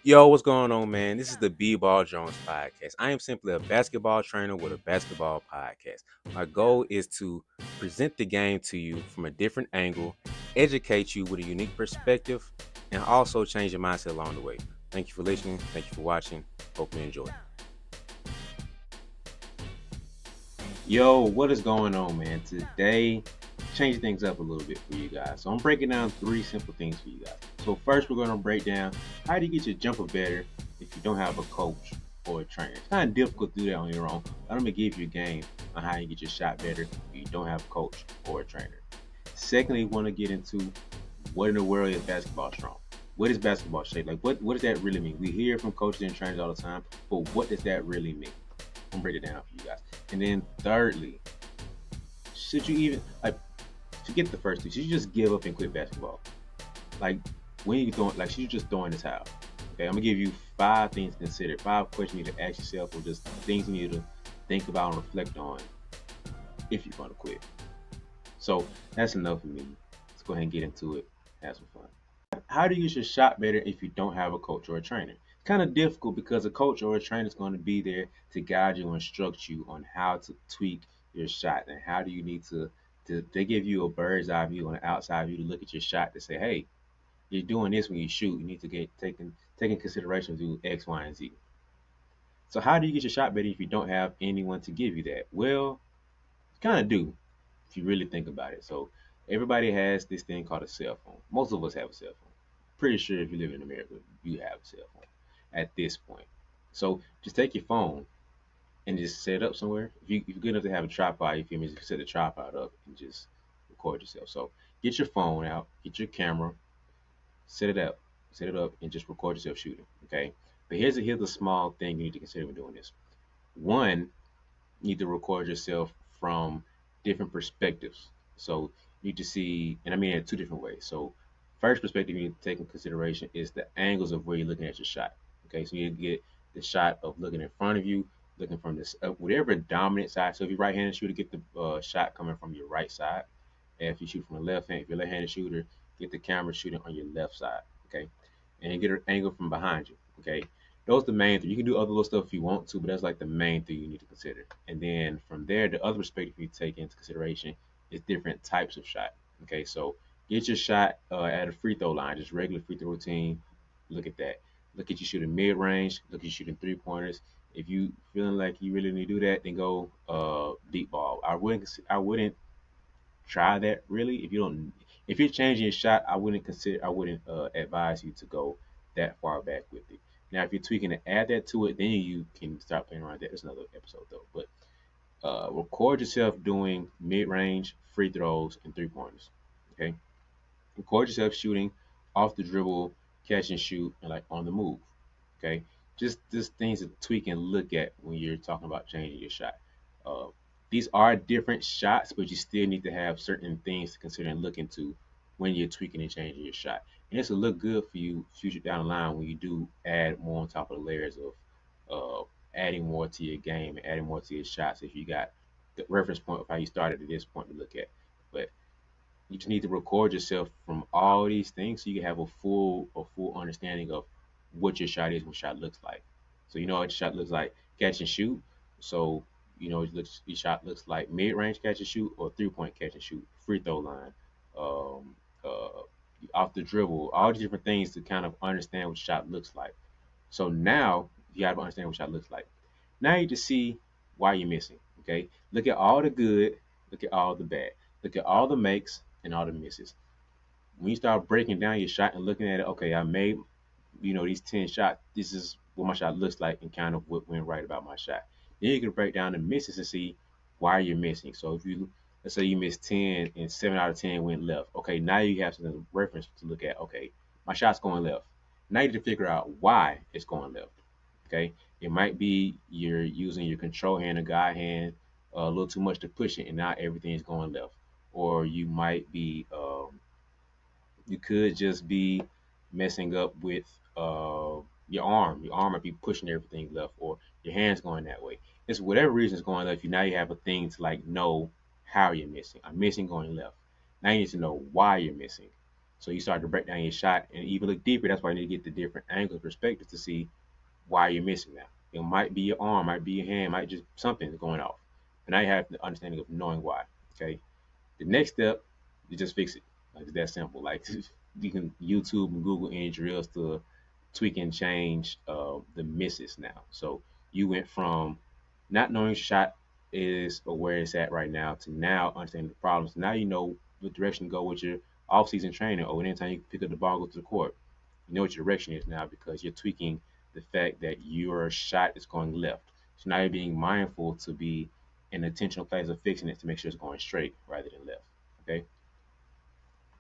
Yo, what's going on, man? This is the BeBall Jones podcast. I am simply a basketball trainer with a basketball podcast. My goal is to present the game to you from a different angle, educate you with a unique perspective, and also change your mindset along the way. Thank you for listening. Thank you for watching. Hope you enjoy. Yo, what is going on, man? Today, changing things up a little bit for you guys. So I'm breaking down 3 simple things for you guys. So first, we're going to break down how do you get your jumper better if you don't have a coach or a trainer. It's kind of difficult to do that on your own. I'm going to give you a game on how you get your shot better if you don't have a coach or a trainer. Secondly, we want to get into what in the world is basketball strong? What is basketball shape? Like, what does that really mean? We hear from coaches and trainers all the time, but what does that really mean? I'm gonna break it down for you guys. And then thirdly, should you even forget the first two? Should you just give up and quit basketball? Like when you throwing, should you just throw in the towel? Okay, I'm gonna give you 5 things to consider, 5 questions you need to ask yourself, or just things you need to think about and reflect on if you're gonna quit. So that's enough for me. Let's go ahead and get into it. Have some fun. How do you get your shot better if you don't have a coach or a trainer? It's kind of difficult because a coach or a trainer is going to be there to guide you and instruct you on how to tweak your shot and how do you need to they give you a bird's eye view on the outside view to look at your shot to say, hey, you're doing this when you shoot. You need to get taking consideration to X, Y, and Z. So how do you get your shot better if you don't have anyone to give you that? Well, you kind of do if you really think about it. So everybody has this thing called a cell phone. Most of us have a cell phone. Pretty sure if you live in America, you have a cell phone at this point. So just take your phone and just set it up somewhere. If you're good enough to have a tripod, you feel me? Just set the tripod up and just record yourself. So get your phone out, get your camera, set it up, and just record yourself shooting. Okay. But here's a small thing you need to consider when doing this. One, you need to record yourself from different perspectives. So you need to see, and I mean in 2 different ways. So first perspective you need to take in consideration is the angles of where you're looking at your shot. Okay, so you need to get the shot of looking in front of you, looking from this whatever dominant side. So if you're right-handed shooter, get the shot coming from your right side. And if you shoot from the left hand, if you're left-handed shooter, get the camera shooting on your left side. Okay, and then get an angle from behind you. Okay, those are the main thing. You can do other little stuff if you want to, but that's like the main thing you need to consider. And then from there, the other perspective you take into consideration is different types of shot. Okay, so get your shot at a free throw line, just regular free throw routine. Look at that. Look at you shooting mid range. Look at you shooting 3 pointers. If you feeling like you really need to do that, then go deep ball. I wouldn't try that really. If you're changing your shot, I wouldn't advise you to go that far back with it. Now, if you're tweaking to add that to it, then you can start playing around with that. That's another episode though. But record yourself doing mid-range free throws and 3 pointers. Okay, record yourself shooting off the dribble, catch and shoot, and like on the move. Okay, just things to tweak and look at when you're talking about changing your shot. Uh, these are different shots, but you still need to have certain things to consider and look into when you're tweaking and changing your shot. And this will look good for you future down the line when you do add more on top of the layers of adding more to your game and adding more to your shots if you got the reference point of how you started at this point to look at. But you just need to record yourself from all these things so you can have a full understanding of what your shot is, what shot looks like. So you know what your shot looks like, catch and shoot. So your shot looks like mid range catch and shoot or 3 point catch and shoot, free throw line, um, uh, off the dribble, all these different things to kind of understand what your shot looks like. So now you have to understand what shot looks like. Now you just see why you're missing. Okay, look at all the good, look at all the bad, look at all the makes and all the misses. When you start breaking down your shot and looking at it, okay, I made these 10 shots. This is what my shot looks like and kind of what went right about my shot. Then you can break down the misses and see why you're missing. So if you let's say you missed 10 and 7 out of 10 went left. Okay, now you have some reference to look at. Okay, my shot's going left. Now you need to figure out why it's going left. Okay, it might be you're using your control hand or guide hand a little too much to push it, and now everything is going left. Or you could just be messing up with your arm. Your arm might be pushing everything left, or your hands going that way. It's whatever reason is going left. Now you have a thing to like know how you're missing. I'm missing going left. Now you need to know why you're missing. So you start to break down your shot and even look deeper. That's why you need to get the different angles, perspectives to see why you're missing now. It might be your arm, might be your hand, might just something going off. And now you have the understanding of knowing why. Okay. The next step, you just fix it. Like it's that simple. Like you can YouTube and Google any drills to tweak and change the misses now. So you went from not knowing your shot is or where it's at right now to now understanding the problems. Now you know what direction to go with your off-season training or anytime you pick up the ball, go to the court. You know what your direction is now because you're tweaking the fact that your shot is going left. So now you're being mindful to be in intentional place of fixing it to make sure it's going straight rather than left. Okay.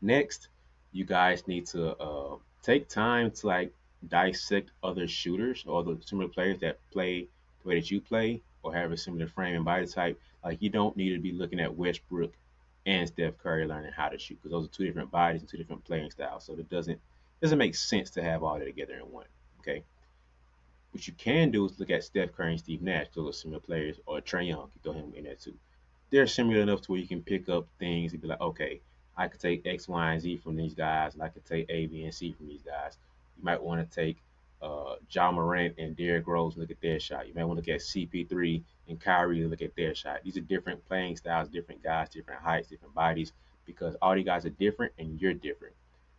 Next, you guys need to take time to like dissect other shooters or the similar players that play the way that you play or have a similar frame and body type. Like you don't need to be looking at Westbrook and Steph Curry learning how to shoot because those are two different bodies and two different playing styles. So it doesn't make sense to have all that together in one. Okay. What you can do is look at Steph Curry and Steve Nash, those are similar players, or Trey Young, you throw him in there too. They're similar enough to where you can pick up things and be like, okay, I could take X, Y, and Z from these guys, and I could take A, B, and C from these guys. You might want to take John Morant and Derrick Rose and look at their shot. You might want to look at CP3 and Kyrie and look at their shot. These are different playing styles, different guys, different heights, different bodies, because all these guys are different and you're different.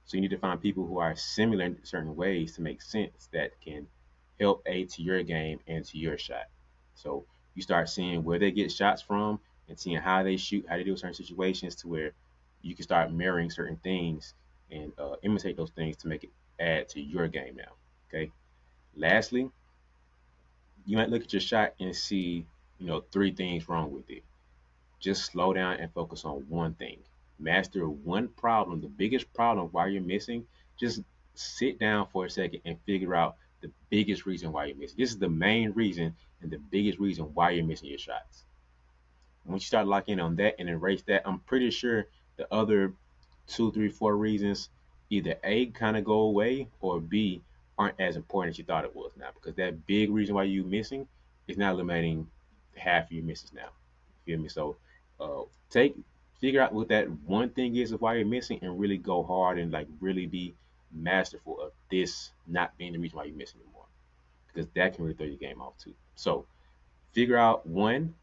So you need to find people who are similar in certain ways to make sense that can help aid to your game and to your shot. So you start seeing where they get shots from and seeing how they shoot, how they deal with certain situations to where you can start mirroring certain things and imitate those things to make it add to your game now. Okay. Lastly, you might look at your shot and see, three things wrong with it. Just slow down and focus on one thing. Master one problem, the biggest problem why you're missing. Just sit down for a second and figure out the biggest reason why you're missing. This is the main reason and the biggest reason why you're missing your shots. Once you start locking in on that and erase that, I'm pretty sure the other two, three, four reasons either A kind of go away or B aren't as important as you thought it was now because that big reason why you missing is now eliminating half of your misses now. You feel me? So uh, take figure out what that one thing is of why you're missing and really go hard and like really be masterful of this not being the reason why you're missing anymore because that can really throw your game off too. So figure out one,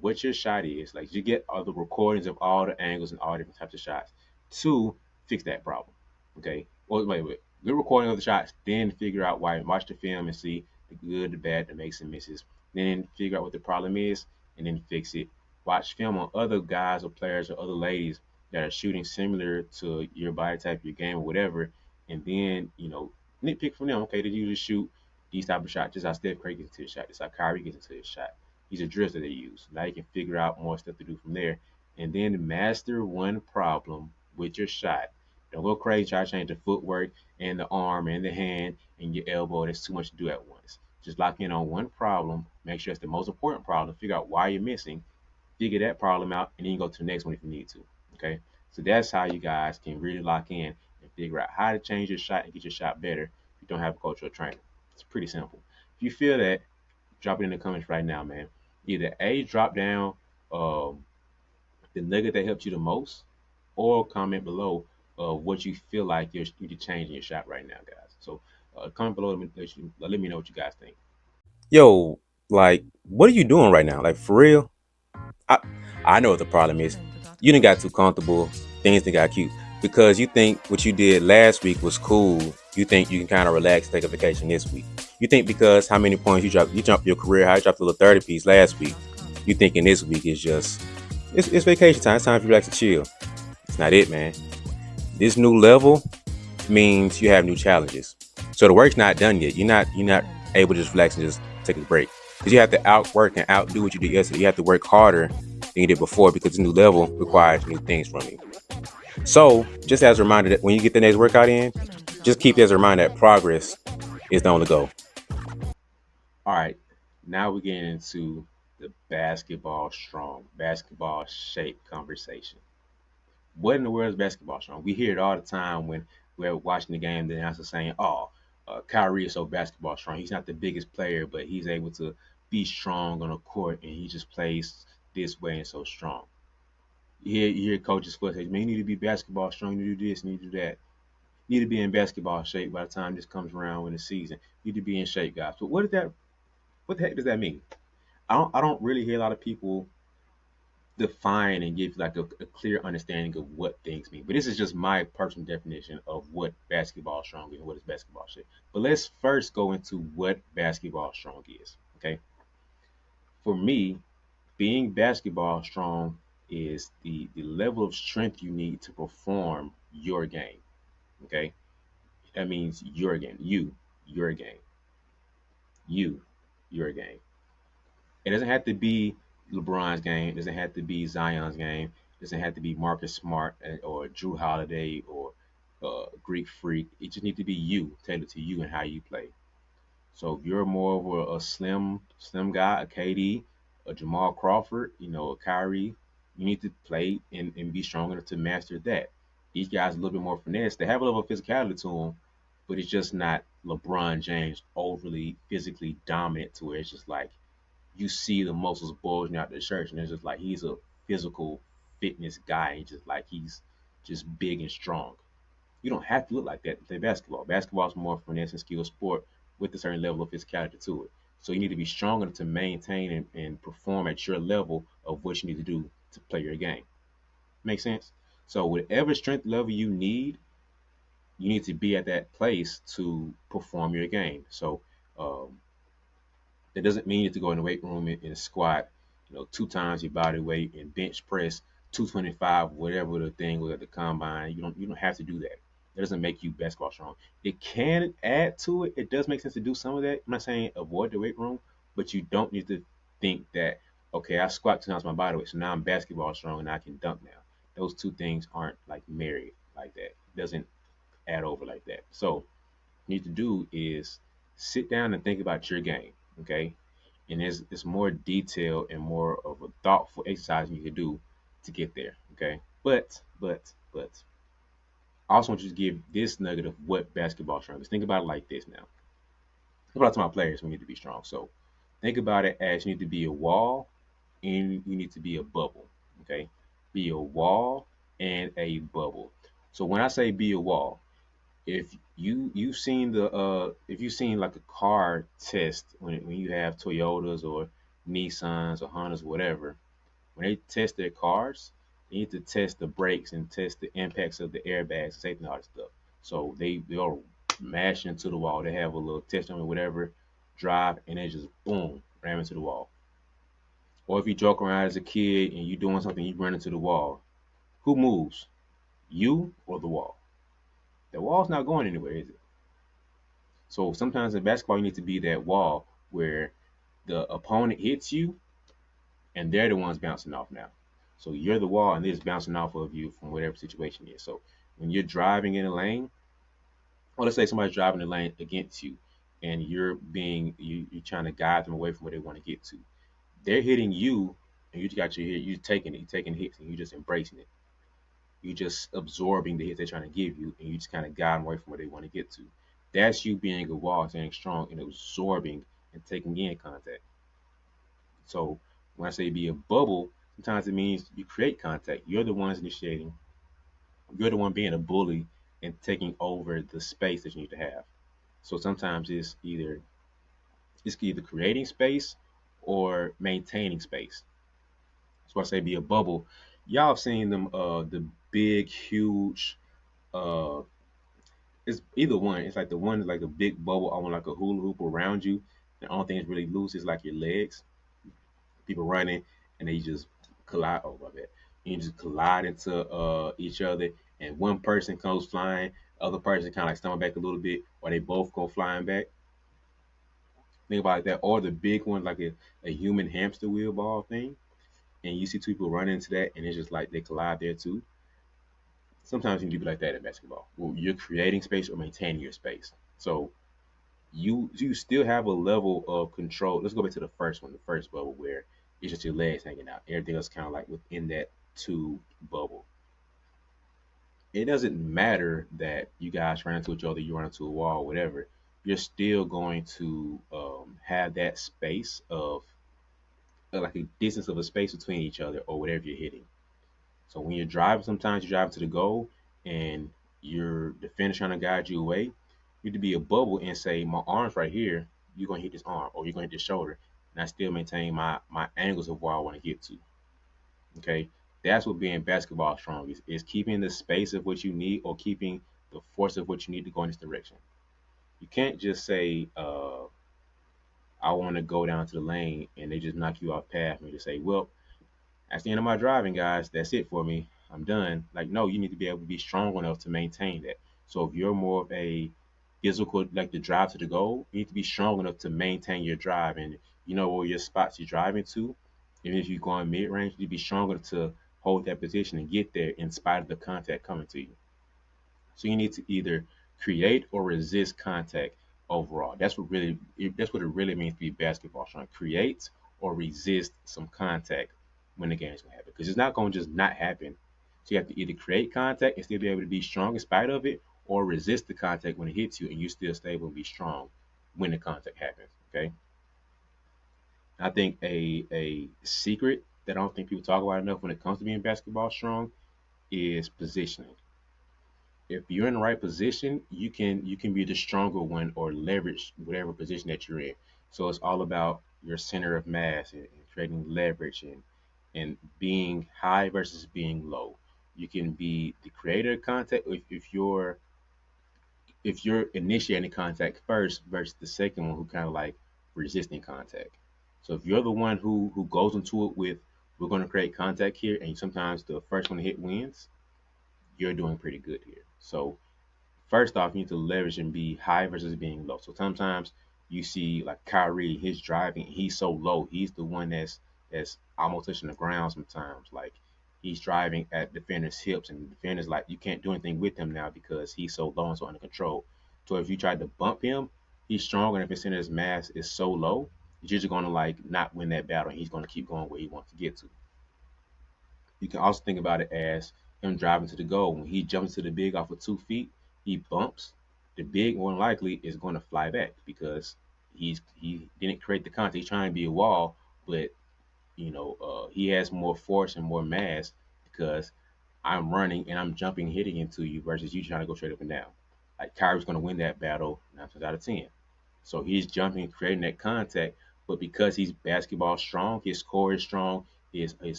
what your shot is. Like you get all the recordings of all the angles and all different types of shots. Two, fix that problem. Okay. Well, wait. Good recording of the shots, then figure out why. Watch the film and see the good, the bad, the makes and misses. Then figure out what the problem is, and then fix it. Watch film on other guys or players or other ladies that are shooting similar to your body type, your game, or whatever, and then nitpick from them. Okay, they usually shoot these type of shots. Just how Steph Curry gets into his shot. Just how Kyrie gets into his shot. These are drills that they use. Now you can figure out more stuff to do from there, and then master one problem with your shot. Don't go crazy. Try to change the footwork and the arm and the hand and your elbow. That's too much to do at once. Just lock in on one problem. Make sure it's the most important problem. Figure out why you're missing. Figure that problem out, and then you go to the next one if you need to. Okay. So that's how you guys can really lock in and figure out how to change your shot and get your shot better if you don't have a cultural trainer. It's pretty simple. If you feel that, drop it in the comments right now, man. Either A, drop down um, the nugget that helped you the most, or comment below what you feel like you could change in your shot right now, guys. So comment below and let me know what you guys think. Yo, like, what are you doing right now? Like, for real? I I know what the problem is. You didn't got too comfortable. Things didn't got cute because you think what you did last week was cool. You think you can kind of relax, take a vacation this week. You think because how many points you jumped your career high, you dropped a little 30 piece last week. You thinking this week is just it's vacation time. It's time for you to relax and chill. It's not it, man. This new level means you have new challenges. So the work's not done yet. You're not able to just relax and just take a break because you have to outwork and outdo what you did yesterday. You have to work harder than you did before because this new level requires new things from you. So just as a reminder that when you get the next workout in, just keep as a reminder that progress is the only goal. All right, now we're getting into the basketball strong, basketball shape conversation. What in the world is basketball strong? We hear it all the time when we're watching the game. The announcer saying, "Oh, Kyrie is so basketball strong. He's not the biggest player, but he's able to be strong on a court, and he just plays this way and so strong." You hear coaches say, "Man, you need to be basketball strong. You need to do this, and you need to do that." You need to be in basketball shape by the time this comes around in the season. You need to be in shape, guys. But what is that? What the heck does that mean? I don't really hear a lot of people define and give like a clear understanding of what things mean. But this is just my personal definition of what basketball strong is and what is basketball shape. But let's first go into what basketball strong is. Okay. For me, being basketball strong is the level of strength you need to perform your game. Okay. That means your game. Your game. You, your game. It doesn't have to be LeBron's game. It doesn't have to be Zion's game. It doesn't have to be Marcus Smart or Drew Holiday or Greek Freak. It just needs to be you, tailored to you and how you play. So if you're more of a slim guy, a KD, a Jamal Crawford, a Kyrie, you need to play and be strong enough to master that. These guys are a little bit more finesse. They have a level of physicality to them, but it's just not LeBron James overly physically dominant to where it's just like you see the muscles bulging out the shirt, and it's just like he's a physical fitness guy. He's just like he's just big and strong. You don't have to look like that to play basketball. Basketball is more finesse and skill sport with a certain level of physicality to it. So you need to be strong enough to maintain and perform at your level of what you need to do to play your game. Make sense? So whatever strength level you need to be at that place to perform your game. So um, that doesn't mean you have to go in the weight room and squat, two times your body weight and bench press 225, whatever the thing was at the combine. You don't have to do that. That doesn't make you basketball strong. It can add to it. It does make sense to do some of that. I'm not saying avoid the weight room, but you don't need to think that okay, I squat two times my body weight, so now I'm basketball strong and I can dunk now. Those two things aren't like married like that. It doesn't add over like that. So need to do is sit down and think about your game, okay? And it's more detailed and more of a thoughtful exercise you can do to get there, okay? But I also want you to give this nugget of what basketball strength is. Think about it like this now. Think about to my players we need to be strong. So think about it as you need to be a wall and you need to be a bubble, okay? Be a wall and a bubble. So when I say be a wall, if you've seen the if you've seen like a car test when you have Toyotas or Nissans or Hondas or whatever, when they test their cars, they need to test the brakes and test the impacts of the airbags, safety and all that stuff. So they'll mash into the wall. They have a little test on it, whatever, drive, and then just boom, ram into the wall. Or if you joke around as a kid and you doing something, you run into the wall. Who moves? You or the wall? The wall's not going anywhere, is it? So sometimes in basketball, you need to be that wall where the opponent hits you and they're the ones bouncing off now. So you're the wall and they're just bouncing off of you from whatever situation it is. So when you're driving in a lane, or let's say somebody's driving the lane against you and you're trying to guide them away from where they want to get to. They're hitting you and you got your hit, you're taking hits and you're just embracing it. You're just absorbing the hits they're trying to give you, and you just kind of guide them away from where they want to get to. That's you being a wall, staying strong, and absorbing and taking in contact. So when I say be a bubble, sometimes it means you create contact. You're the ones initiating. You're the one being a bully and taking over the space that you need to have. So sometimes it's either creating space or maintaining space. That's why I say be a bubble. Y'all have seen them the big, huge uh it's either one. It's like the one is like a big bubble on like a hula hoop around you. The only thing that's really loose is like your legs. People running and they just collide. Oh my bad. You just collide into each other, and one person goes flying, other person kind of like stumble back a little bit, or they both go flying back. Think about that, or the big one like a human hamster wheel ball thing, and you see two people run into that, and it's just like they collide there too. Sometimes you can do it like that in basketball. Well, you're creating space or maintaining your space. So you still have a level of control. Let's go back to the first one, the first bubble where it's just your legs hanging out. Everything else kind of like within that two bubble. It doesn't matter that you guys run into each other, you run into a wall, whatever. You're still going to have that space of like a distance of a space between each other or whatever you're hitting. So when you're driving, sometimes you drive to the goal and you're the finish trying to guide you away, you need to be a bubble and say, my arm's right here, you're gonna hit this arm or you're gonna hit this shoulder, and I still maintain my angles of where I want to get to. Okay. That's what being basketball strong is keeping the space of what you need or keeping the force of what you need to go in this direction. You can't just say, I want to go down to the lane and they just knock you off path and you just say, well, that's the end of my driving, guys. That's it for me. I'm done. Like, no, you need to be able to be strong enough to maintain that. So if you're more of a physical, like the drive to the goal, you need to be strong enough to maintain your drive. And you know where your spots you're driving to. Even if you're going mid range, you need to be strong enough to hold that position and get there in spite of the contact coming to you. So you need to either create or resist contact overall. That's what it really means to be basketball strong. Create or resist some contact when the game's gonna happen. Because it's not gonna just not happen. So you have to either create contact and still be able to be strong in spite of it, or resist the contact when it hits you and you still stay able to be strong when the contact happens. Okay. I think a secret that I don't think people talk about enough when it comes to being basketball strong is positioning. If you're in the right position, you can be the stronger one or leverage whatever position that you're in. So it's all about your center of mass and creating leverage and being high versus being low. You can be the creator of contact if you're initiating contact first versus the second one who kind of like resisting contact. So if you're the one who goes into it with we're going to create contact here, and sometimes the first one to hit wins, you're doing pretty good here. So first off, you need to leverage and be high versus being low. So sometimes you see like Kyrie, his driving, he's so low. He's the one that's almost touching the ground sometimes. Like he's driving at defenders' hips, and the defenders like you can't do anything with him now because he's so low and so under control. So if you try to bump him, he's strong, and if his center of mass is so low, you're just gonna like not win that battle. And he's gonna keep going where he wants to get to. You can also think about it as him driving to the goal. When he jumps to the big off of 2 feet, he bumps. The big more than likely is going to fly back because he didn't create the contact. He's trying to be a wall, but he has more force and more mass because I'm running and I'm jumping, hitting into you versus you trying to go straight up and down. Like Kyrie's going to win that battle 9 times out of 10. So he's jumping, creating that contact, but because he's basketball strong, his core is strong, his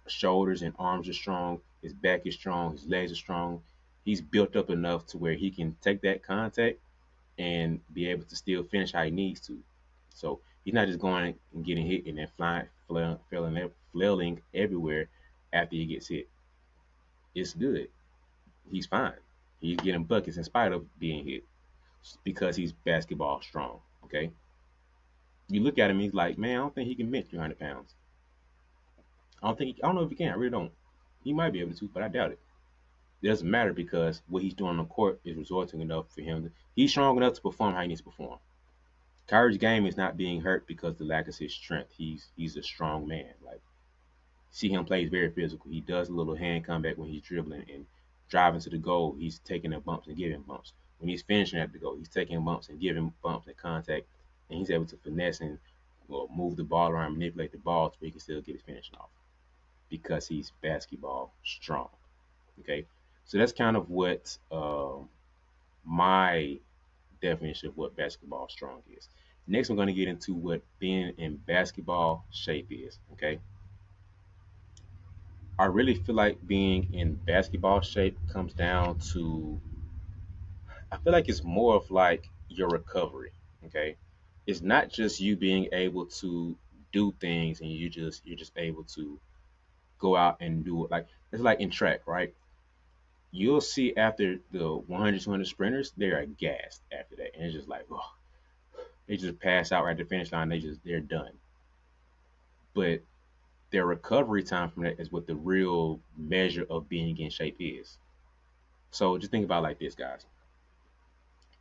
shoulders and arms are strong, his back is strong, his legs are strong. He's built up enough to where he can take that contact and be able to still finish how he needs to. So he's not just going and getting hit and then flying, flailing everywhere after he gets hit. It's good. He's fine. He's getting buckets in spite of being hit because he's basketball strong. Okay. You look at him, he's like, man, I don't think he can bench 300 pounds. I don't know if he can. I really don't. He might be able to, but I doubt it. It doesn't matter because what he's doing on the court is resorting enough for him. He's strong enough to perform how he needs to perform. Kyrie's game is not being hurt because of the lack of his strength. He's a strong man. Like see him play, he's very physical. He does a little hand comeback when he's dribbling and driving to the goal. He's taking the bumps and giving bumps. When he's finishing at the goal, he's taking bumps and giving bumps and contact, and he's able to finesse and move the ball around, manipulate the ball so he can still get his finishing off because he's basketball strong. Okay, so that's kind of what my definition of what basketball strong is. Next, we're going to get into what being in basketball shape is. Okay, I really feel like being in basketball shape comes down to I feel like it's more of like your recovery. Okay, it's not just you being able to do things and you're just able to go out and do it. Like it's like in track, right? You'll see after the 100, 200 sprinters, they are gassed after that, and it's just like, oh, they just pass out right at the finish line. They're done. But their recovery time from that is what the real measure of being in shape is. So just think about it like this, guys.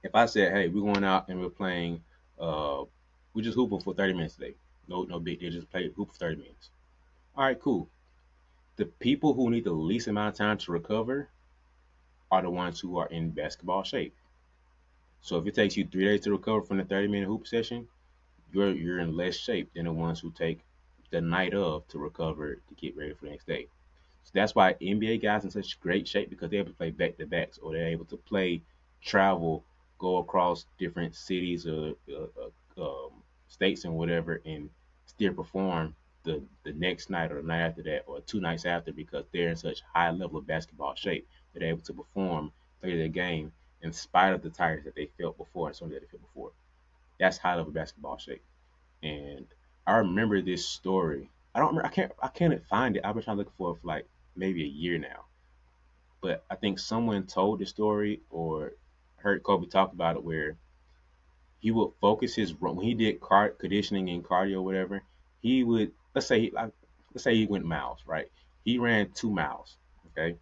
If I said, hey, we're going out and we're playing, we're just hooping for 30 minutes today. No big deal. Just play hoop for 30 minutes. All right, cool. The people who need the least amount of time to recover are the ones who are in basketball shape. So if it takes you 3 days to recover from the 30-minute hoop session, you're in less shape than the ones who take the night of to recover to get ready for the next day. So that's why NBA guys in such great shape because they're able to play back to backs or they're able to play, travel, go across different cities or states and whatever, and still perform the next night or the night after that or 2 nights after because they're in such high level of basketball shape that they're able to perform, play their game in spite of the tiredness that they felt before and something that they felt before. That's high level basketball shape. And I remember this story. I don't remember. I can't find it. I've been trying to look for it for like maybe a year now. But I think someone told the story or heard Kobe talk about it where he would focus his run when he did conditioning and cardio or whatever. He would let's say he went miles, right? He ran 2 miles. Okay,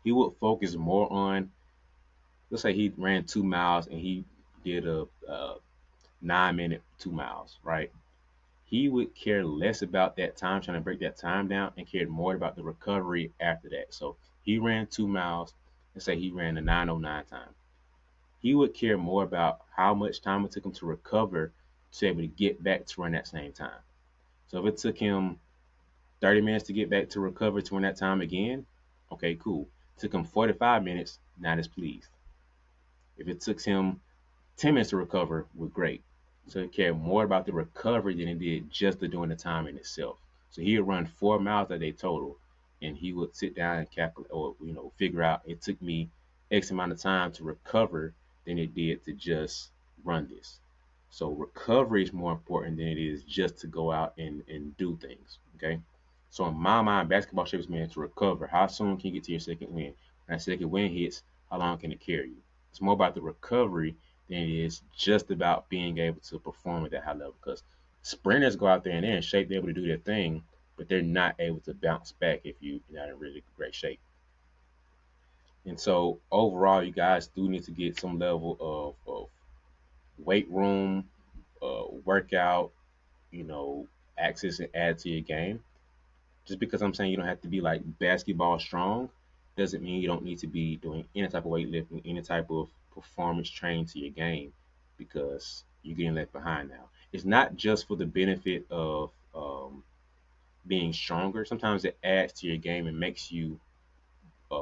he would focus more on, let's say he ran 2 miles and he did a 9 minute 2 miles, right? He would care less about that time, trying to break that time down, and cared more about the recovery after that. So he ran 2 miles, and say he ran a 9:09 time. He would care more about how much time it took him to recover to be able to get back to run that same time. So if it took him 30 minutes to get back to recover to run that time again, okay, cool. Took him 45 minutes, not as pleased. If it took him 10 minutes to recover, we're great. So he cared more about the recovery than he did just the doing the time in itself. So he would run 4 miles a day total, and he would sit down and calculate or figure out it took me X amount of time to recover than it did to just run this. So recovery is more important than it is just to go out and do things. Okay. So in my mind, basketball shapes man to recover. How soon can you get to your second win? When that second win hits, how long can it carry you? It's more about the recovery than it is just about being able to perform at that high level. Because sprinters go out there and they're in shape, they're able to do their thing, but they're not able to bounce back if you're not in really great shape. And so overall, you guys do need to get some level of weight room, workout, access and add to your game. Just because I'm saying you don't have to be like basketball strong doesn't mean you don't need to be doing any type of weightlifting, any type of performance training to your game because you're getting left behind now. It's not just for the benefit of being stronger. Sometimes it adds to your game and makes you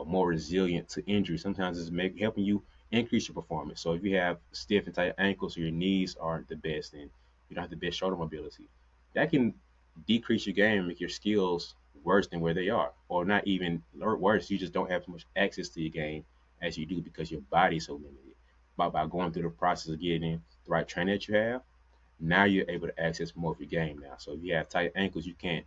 more resilient to injury. Sometimes it's helping you increase your performance. So if you have stiff and tight ankles or your knees aren't the best and you don't have the best shoulder mobility, that can decrease your game and make your skills worse than where they are. Or not even worse, you just don't have as much access to your game as you do because your body's so limited. But by going through the process of getting the right training that you have, now you're able to access more of your game now. So if you have tight ankles, you can't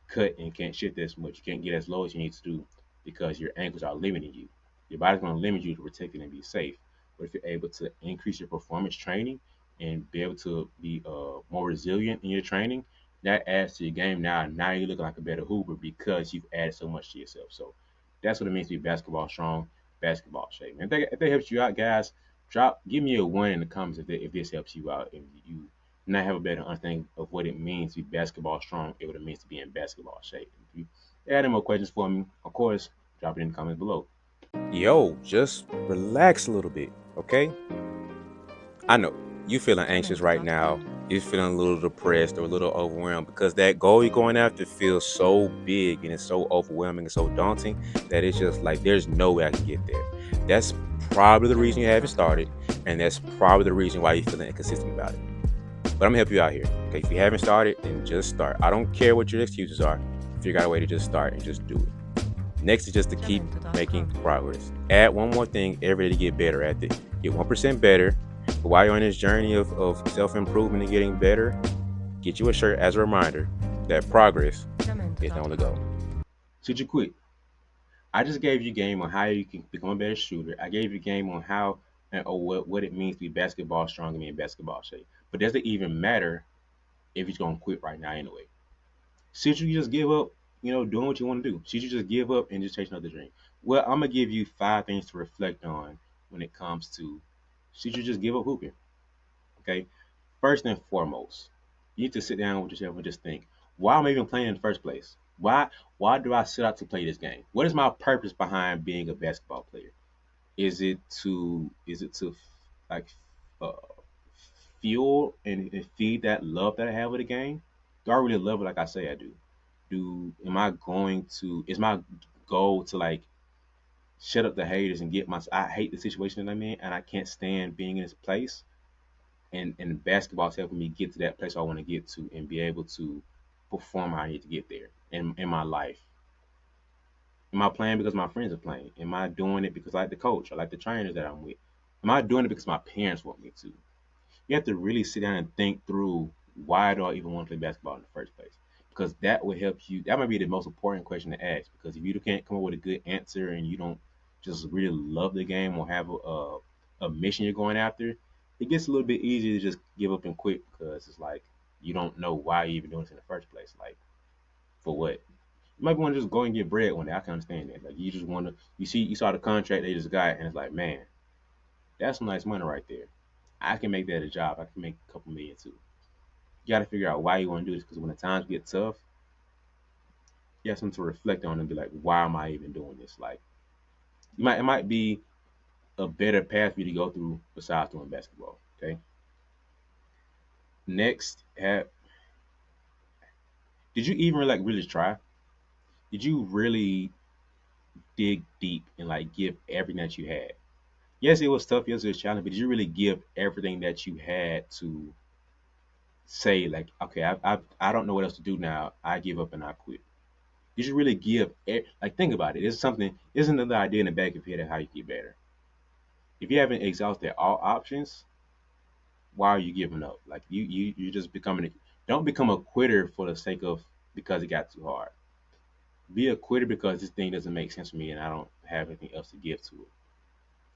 cut and can't shift as much. You can't get as low as you need to do because your ankles are limiting you. Your body's going to limit you to protect it and be safe. But if you're able to increase your performance training and be able to be more resilient in your training, that adds to your game. Now you look like a better hooper because you've added so much to yourself. So that's what it means to be basketball strong, basketball shape. And if that helps you out, guys, give me a one in the comments if this helps you out. If you now have a better understanding of what it means to be basketball strong and what it means to be in basketball shape. If you add any more questions for me, of course, drop it in the comments below. Yo, just relax a little bit, okay? I know you feeling anxious right now. You're feeling a little depressed or a little overwhelmed because that goal you're going after feels so big and it's so overwhelming and so daunting that it's just like there's no way I can get there. That's probably the reason you haven't started, and that's probably the reason why you're feeling inconsistent about it. But I'm gonna help you out here. Okay, if you haven't started, then just start. I don't care what your excuses are. Figure out a way to just start and just do it. Next is just to keep making progress. Add one more thing every day to get better at it. Get 1% better. But while you're on this journey of self-improvement and getting better, get you a shirt as a reminder that progress is on the go. Should you quit? I just gave you game on how you can become a better shooter. I gave you game on how or what it means to be basketball strong and be in basketball shape. But does it even matter if you're gonna quit right now anyway? Should you just give up, doing what you want to do? Should you just give up and just chase another dream? Well, I'm gonna give you 5 things to reflect on when it comes to should you just give up hooping? Okay. First and foremost, you need to sit down with yourself and just think, why am I even playing in the first place? Why do I set out to play this game? What is my purpose behind being a basketball player? Is it to like uh, fuel and feed that love that I have with the game? Do I really love it like I say I do? am I going to is my goal to like shut up the haters and get my I hate the situation that I'm in and I can't stand being in this place and basketball's helping me get to that place I want to get to and be able to perform how I need to get there in my life. Am I playing because my friends are playing? Am I doing it because I like the coach? I like the trainers that I'm with? Am I doing it because my parents want me to? You have to really sit down and think through why do I even want to play basketball in the first place? Because that will help you. That might be the most important question to ask. Because if you can't come up with a good answer and you don't just really love the game or have a mission you're going after, it gets a little bit easier to just give up and quit because it's like you don't know why you're even doing this in the first place. Like for what? You might want to just go and get bread one day. I can understand that. Like you just want to. You saw the contract they just got and it's like, man, that's some nice money right there. I can make that a job. I can make a couple million too. You got to figure out why you want to do this because when the times get tough, you have something to reflect on and be like, why am I even doing this? Like, it might be a better path for you to go through besides doing basketball. Okay. Next, did you even like really try? Did you really dig deep and like give everything that you had? Yes, it was tough. Yes, it was challenging. But did you really give everything that you had to say like, okay, I don't know what else to do now. I give up and I quit. You should really give like think about it. It's something. There's another idea in the back of your head of how you get better. If you haven't exhausted all options, why are you giving up? Like you just becoming don't become a quitter for the sake of because it got too hard. Be a quitter because this thing doesn't make sense for me and I don't have anything else to give to it.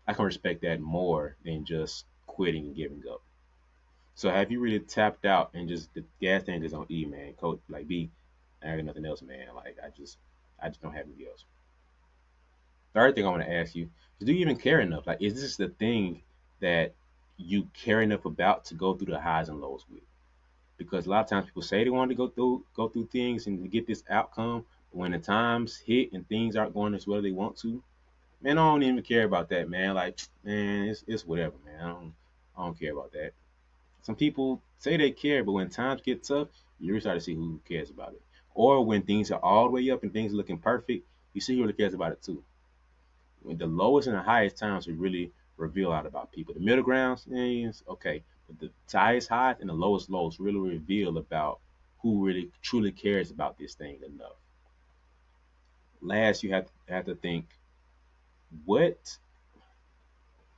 I can respect that more than just quitting and giving up. So have you really tapped out and just the gas tank is on E, man? Coach, like B, I got nothing else, man. Like I just don't have anything else. Third thing I want to ask you is, do you even care enough? Like, is this the thing that you care enough about to go through the highs and lows with? Because a lot of times people say they want to go through things and to get this outcome, but when the times hit and things aren't going as well as they want to, man, I don't even care about that, man. Like, man, it's whatever, man. I don't care about that. Some people say they care, but when times get tough, you really start to see who cares about it. Or when things are all the way up and things are looking perfect, you see who really cares about it too. When the lowest and the highest times will really reveal a lot about people. The middle grounds, is okay, but the highest highs and the lowest lows really reveal about who really truly cares about this thing enough. Last, you have to think what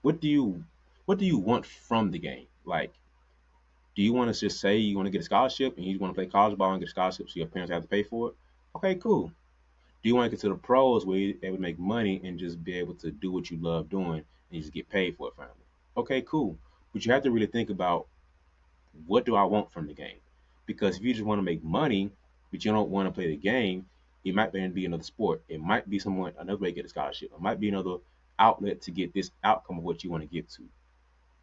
what do you what do you want from the game? Like, do you want to just say you want to get a scholarship and you want to play college ball and get a scholarship so your parents have to pay for it? Okay, cool. Do you want to get to the pros where you're able to make money and just be able to do what you love doing and you just get paid for it finally? Okay, cool. But you have to really think about what do I want from the game? Because if you just want to make money, but you don't want to play the game, it might be another sport. It might be someone another way to get a scholarship. It might be another outlet to get this outcome of what you want to get to.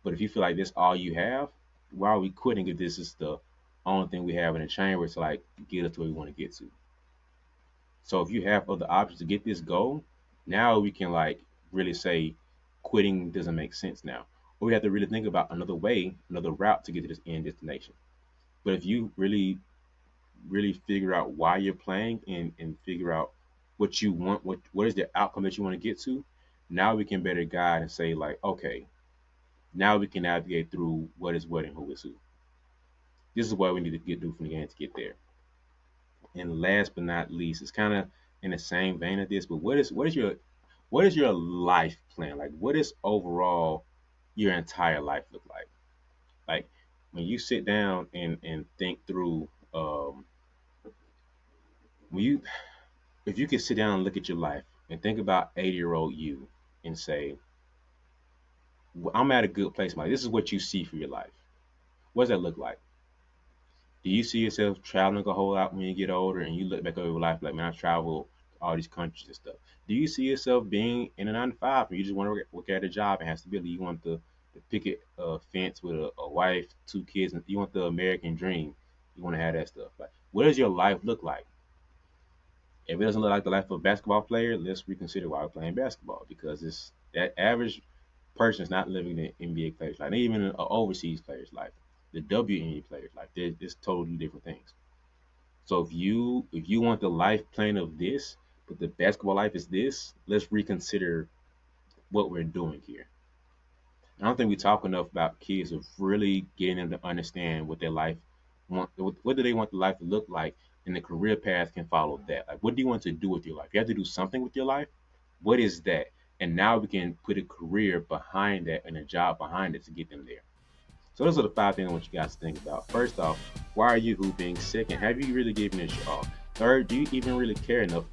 But if you feel like this all you have, why are we quitting if this is the only thing we have in the chamber to like get us to where we want to get to? So if you have other options to get this goal, now we can like really say quitting doesn't make sense now. Or we have to really think about another way, another route to get to this end destination. But if you really figure out why you're playing and figure out what you want, what is the outcome that you want to get to, now we can better guide and say like, okay, now we can navigate through what is what and who is who. This is what we need to get do from the game to get there. And last but not least, it's kind of in the same vein of this, but what is your life plan? Like what is overall your entire life look like? Like when you sit down and think through when you if you could sit down and look at your life and think about 80-year-old you and say, "Well, I'm at a good place, Mike. This is what you see for your life. What does that look like? Do you see yourself traveling a whole lot when you get older and you look back over your life like, man, I've traveled to all these countries and stuff? Do you see yourself being in a 9 to 5 and you just want to work at a job and have stability? You want the picket fence with a wife, 2 kids, and you want the American dream. You want to have that stuff. Like, what does your life look like? If it doesn't look like the life of a basketball player, let's reconsider why we're playing basketball because it's that average person is not living the NBA player's life, not even an overseas player's life, the WNBA player's life. It's totally different things. So if you want the life plan of this, but the basketball life is this, let's reconsider what we're doing here. I don't think we talk enough about kids of really getting them to understand what their life what do they want the life to look like, and the career path can follow that. Like, what do you want to do with your life? You have to do something with your life. What is that? And now we can put a career behind that and a job behind it to get them there. So those are the 5 things I want you guys to think about. First off, why are you hooping? Second, have you really given it your all? Third, do you even really care enough?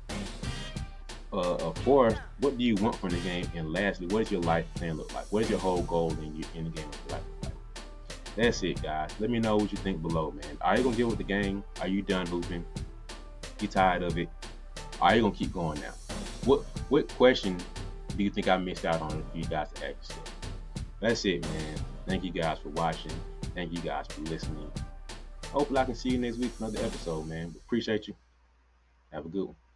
Fourth, what do you want from the game? And lastly, what does your life plan look like? What is your whole goal in the game of your life look like? That's it, guys. Let me know what you think below, man. Are you gonna get with the game? Are you done hooping? You tired of it? Are you gonna keep going now? What question do you think I missed out on for you guys to ask yourself? That's it, man. Thank you guys for watching. Thank you guys for listening. Hopefully I can see you next week for another episode, man. Appreciate you. Have a good one.